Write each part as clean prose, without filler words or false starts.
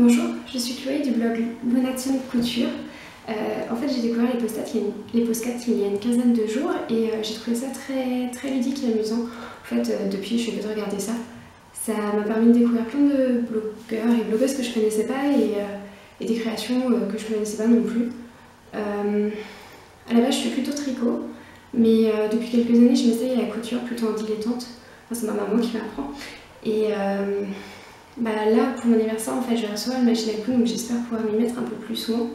Bonjour, je suis Chloé du blog Lunation Couture. En fait, j'ai découvert les postcards il y a une quinzaine de jours et j'ai trouvé ça très ludique et amusant. En fait, depuis, je fais que de regarder ça. Ça m'a permis de découvrir plein de blogueurs et blogueuses que je connaissais pas et des créations que je connaissais pas non plus. À la base, je fais plutôt tricot, mais depuis quelques années, je m'essaye à la couture plutôt en dilettante. Enfin, c'est ma maman qui m'apprend. Et là, pour mon anniversaire, en fait, je vais recevoir une machine à coudre, donc j'espère pouvoir m'y mettre un peu plus souvent.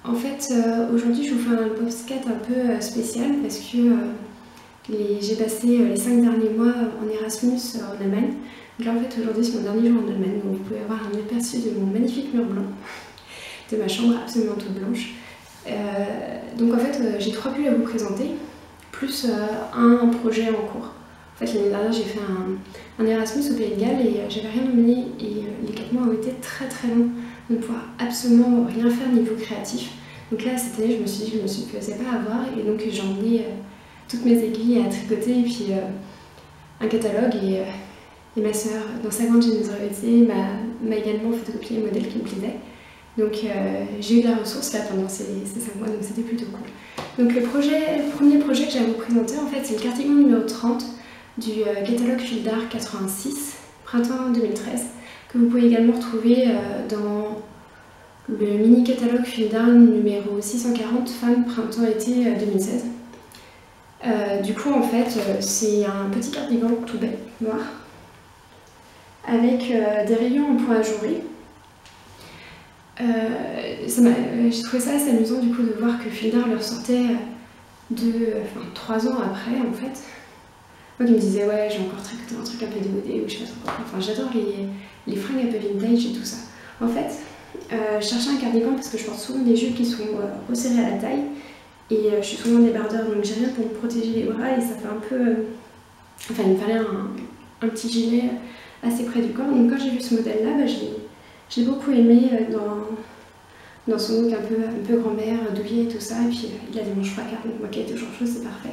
Aujourd'hui, je vous fais un postcat un peu spécial parce que j'ai passé les 5 derniers mois en Erasmus en Allemagne. Donc là, en fait, aujourd'hui, c'est mon dernier jour en Allemagne, donc vous pouvez avoir un aperçu de mon magnifique mur blanc, de ma chambre absolument toute blanche. Donc en fait, j'ai 3 pulls à vous présenter, plus un projet en cours. En fait, l'année dernière, j'ai fait un Erasmus au Pays de Galles et j'avais rien emmené et les 4 mois ont été très longs de ne pouvoir absolument rien faire niveau créatif. Donc là, cette année, je me suis dit que je ne me faisais pas avoir et donc j'ai emmené toutes mes aiguilles à tricoter et puis un catalogue et ma soeur, dans sa grande générosité, m'a également photocopié les modèles qui me plaisaient. Donc j'ai eu de la ressource là pendant ces 5 mois, donc c'était plutôt cool. Donc le premier projet que j'ai à vous présenter, en fait, c'est le cardigan numéro 30 du catalogue Fil d'Art 86, printemps 2013, que vous pouvez également retrouver dans le mini catalogue Fil d'Art numéro 640, Femmes printemps-été 2016. Du coup, en fait, c'est un petit cardigan tout bête, noir, avec des rayons en point ajouré. J'ai trouvé ça assez amusant du coup de voir que Fil d'Art le ressortait 3 ans après, en fait. Moi qui me disais ouais, j'ai encore tricoté un truc un peu démodé ou je sais pas trop quoi. Enfin, j'adore les fringues un peu vintage et tout ça. En fait, je cherchais un cardigan parce que je porte souvent des jupes qui sont resserrées à la taille et je suis souvent débardeur, donc j'ai rien pour me protéger les bras et ça fait un peu... Enfin, il me fallait un petit gilet assez près du corps. Donc quand j'ai vu ce modèle là, je l'ai beaucoup aimé dans son look un peu grand-mère, douillet et tout ça. Et puis il a des manches fracards, donc moi qui ai toujours chaud, c'est parfait.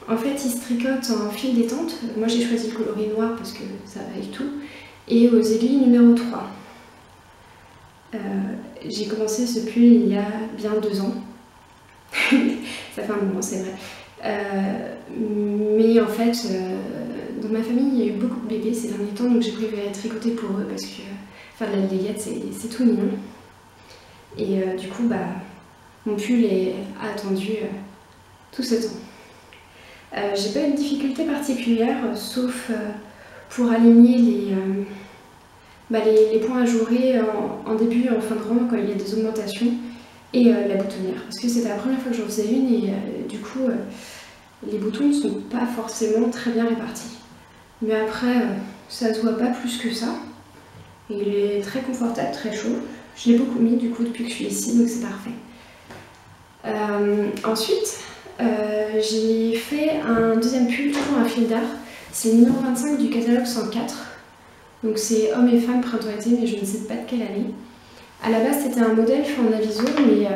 En fait, il se tricote en fil détente. Moi j'ai choisi le coloris noir parce que ça va avec tout. Et aux aiguilles numéro 3. J'ai commencé ce pull il y a bien 2 ans. Ça fait un moment, c'est vrai. Mais en fait, dans ma famille, il y a eu beaucoup de bébés ces derniers temps, donc j'ai préféré tricoter pour eux parce que faire de la layette, c'est tout mignon. Et du coup, mon pull a attendu tout ce temps. J'ai pas eu de difficulté particulière, sauf pour aligner les points ajourés en début et en fin de rang quand il y a des augmentations et la boutonnière. Parce que c'était la première fois que j'en faisais une et du coup les boutons ne sont pas forcément très bien répartis. Mais après, ça se voit pas plus que ça. Et il est très confortable, très chaud. Je l'ai beaucoup mis du coup depuis que je suis ici, donc c'est parfait. Ensuite, j'ai fait un deuxième pull toujours à fil d'art. C'est le numéro 25 du catalogue 104. Donc c'est hommes et femmes printemps-été, mais je ne sais pas de quelle année. À la base, c'était un modèle fait en aviso, mais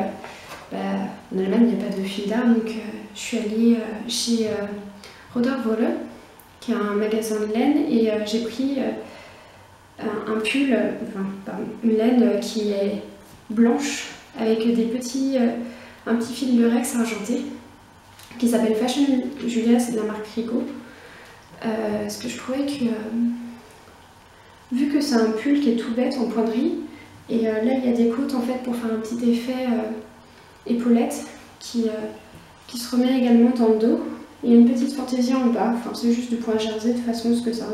en Allemagne, il n'y a pas de fil d'art, donc je suis allée chez Roderwolle, qui est un magasin de laine, et j'ai pris un pull, une laine qui est blanche, avec un petit fil lurex argenté, qui s'appelle Fashion Julia, c'est de la marque Rico. Parce que je trouvais que, vu que c'est un pull qui est tout bête en pointerie, et là il y a des côtes en fait pour faire un petit effet épaulette qui se remet également dans le dos. Il y a une petite fantaisie en bas, enfin c'est juste du point jersey de façon à ce que ça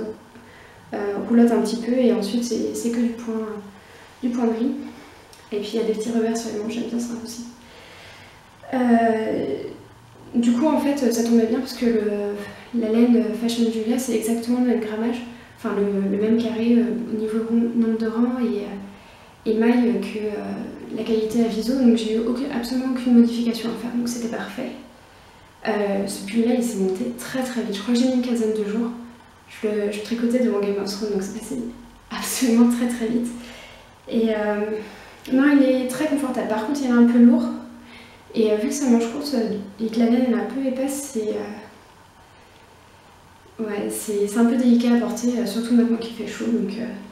roulotte un petit peu et ensuite c'est que du point gris. Et puis il y a des petits revers sur les manches, j'aime bien ça aussi. Du coup en fait ça tombait bien parce que la laine Fashion Julia c'est exactement le même grammage, enfin le même carré au niveau nombre de rangs et maille que la qualité Aviso, donc j'ai eu absolument aucune modification à faire, donc c'était parfait. Ce pull là il s'est monté très vite, je crois que j'ai mis une quinzaine de jours. Je tricotais devant Game of Thrones, donc c'est passé absolument très vite. Et non, il est très confortable. Par contre, il est un peu lourd. Et vu que ça mange courte et que la laine est un peu épaisse, Ouais, c'est un peu délicat à porter, surtout maintenant qu'il fait chaud, donc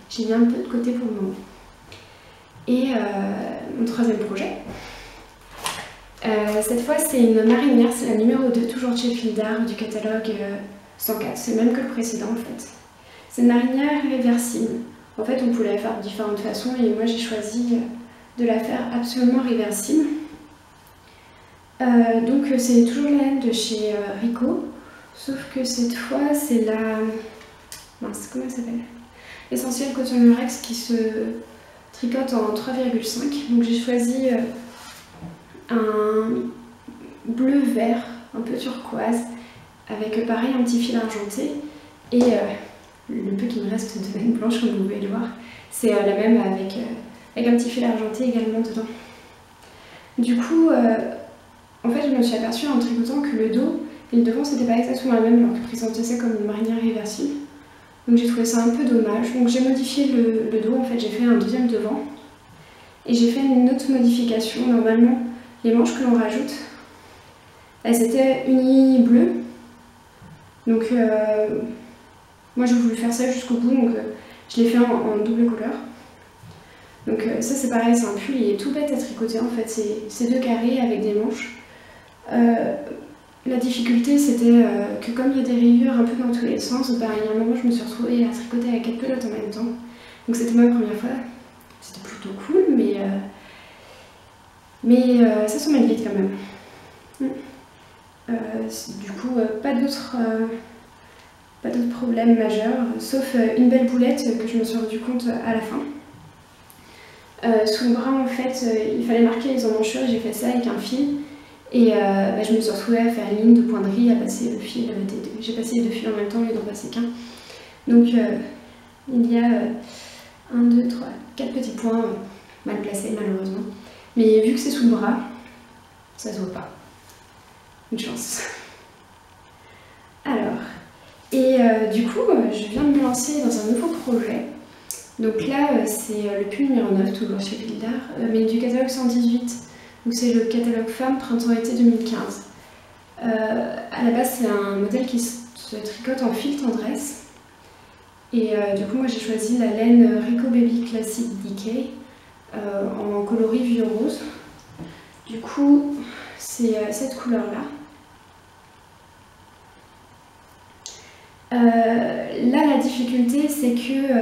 j'ai mis un peu de côté pour le moment. Et mon troisième projet, cette fois c'est une marinière, c'est la numéro 2, toujours de chez Fildar, du catalogue 104, c'est le même que le précédent en fait. C'est une marinière réversible. En fait on pouvait la faire de différentes façons et moi j'ai choisi de la faire absolument réversible. Donc c'est toujours la laine de chez Rico, sauf que cette fois c'est la... Mince, comment elle s'appelle? Essentiel coton lurex qui se tricote en 3,5. Donc j'ai choisi un bleu-vert, un peu turquoise, avec pareil un petit fil argenté. Et le peu qui me reste de laine blanche, comme vous pouvez le voir, c'est la même avec un petit fil argenté également dedans. Du coup, en fait, je me suis aperçue en tricotant que le dos et le devant c'était pas exactement la même, alors que je présentais ça comme une marinière réversible. Donc j'ai trouvé ça un peu dommage. Donc j'ai modifié le dos, en fait j'ai fait un deuxième devant. Et j'ai fait une autre modification. Normalement, les manches que l'on rajoute, elles étaient unies bleues. Donc moi j'ai voulu faire ça jusqu'au bout, donc je l'ai fait en double couleur. Donc ça c'est pareil, c'est un pull, il est tout bête à tricoter en fait, c'est 2 carrés avec des manches. La difficulté c'était que comme il y a des rayures un peu dans tous les sens, bah, il y a un moment je me suis retrouvée à tricoter avec 4 pelotes en même temps. Donc c'était ma première fois, c'était plutôt cool, mais ça s'en mêle vite quand même. Du coup pas d'autres problèmes majeurs, sauf une belle boulette que je me suis rendu compte à la fin. Sous le bras en fait il fallait marquer les emmanchures, j'ai fait ça avec un fil. Et je me suis retrouvée à faire une ligne de pointerie, à passer le fil, j'ai passé les 2 fils en même temps au lieu d'en passer qu'un. Donc il y a 1, 2, 3, 4 petits points mal placés malheureusement. Mais vu que c'est sous le bras, ça se voit pas. Une chance. Alors, et du coup je viens de me lancer dans un nouveau projet. Donc là c'est le pull numéro 9, toujours chez Fildar, mais du catalogue 118. Donc c'est le catalogue femme printemps-été 2015. À la base c'est un modèle qui se tricote en fil tendresse. Et du coup moi j'ai choisi la laine Rico Baby Classic Decay en coloris vieux rose. Du coup c'est cette couleur là. Là la difficulté c'est que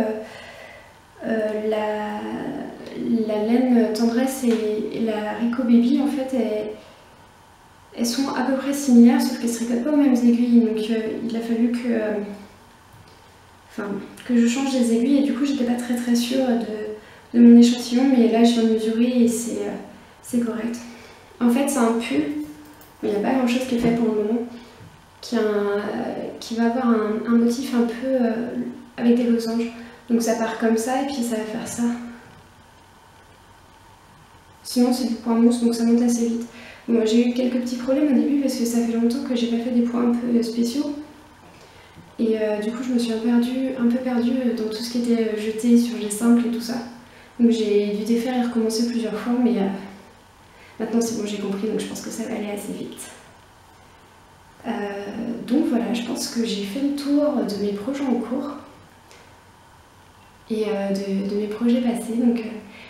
la laine tendresse et la Rico Baby en fait elles sont à peu près similaires sauf qu'elles ne se tricotent pas aux mêmes aiguilles, donc il a fallu que je change les aiguilles et du coup j'étais pas très sûre de mon échantillon, mais là je viens de mesurer et c'est correct. En fait c'est un pull, mais il n'y a pas grand chose qui est fait pour le moment, qui va avoir un motif un peu avec des losanges. Donc ça part comme ça et puis ça va faire ça. Sinon c'est du point mousse donc ça monte assez vite. Bon, j'ai eu quelques petits problèmes au début parce que ça fait longtemps que j'ai pas fait des points un peu spéciaux. Et du coup je me suis un peu perdue dans tout ce qui était jeté sur les simples et tout ça. Donc j'ai dû défaire et recommencer plusieurs fois, mais maintenant c'est bon, j'ai compris, donc je pense que ça va aller assez vite. Donc voilà, je pense que j'ai fait le tour de mes projets en cours et de mes projets passés. Donc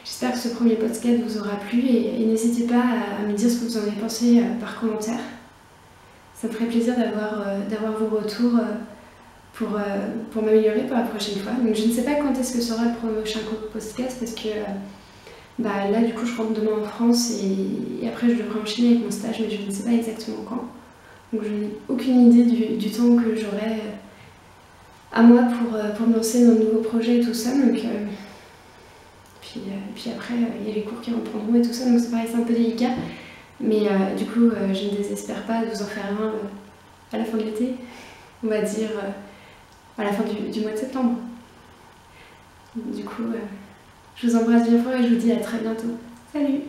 j'espère que ce premier podcast vous aura plu et n'hésitez pas à me dire ce que vous en avez pensé par commentaire. Ça me ferait plaisir d'avoir vos retours pour m'améliorer pour la prochaine fois. Donc je ne sais pas quand est-ce que sera le prochain podcast parce que là du coup je rentre demain en France et après je devrais enchaîner avec mon stage, mais je ne sais pas exactement quand. Donc je n'ai aucune idée du temps que j'aurai à moi pour me lancer dans de nouveaux projets et tout ça. Donc, puis après il y a les cours qui reprendront et tout ça, donc c'est pareil, c'est un peu délicat. Mais du coup je ne désespère pas de vous en faire un à la fin de l'été, on va dire à la fin du mois de septembre. Du coup je vous embrasse bien fort et je vous dis à très bientôt. Salut!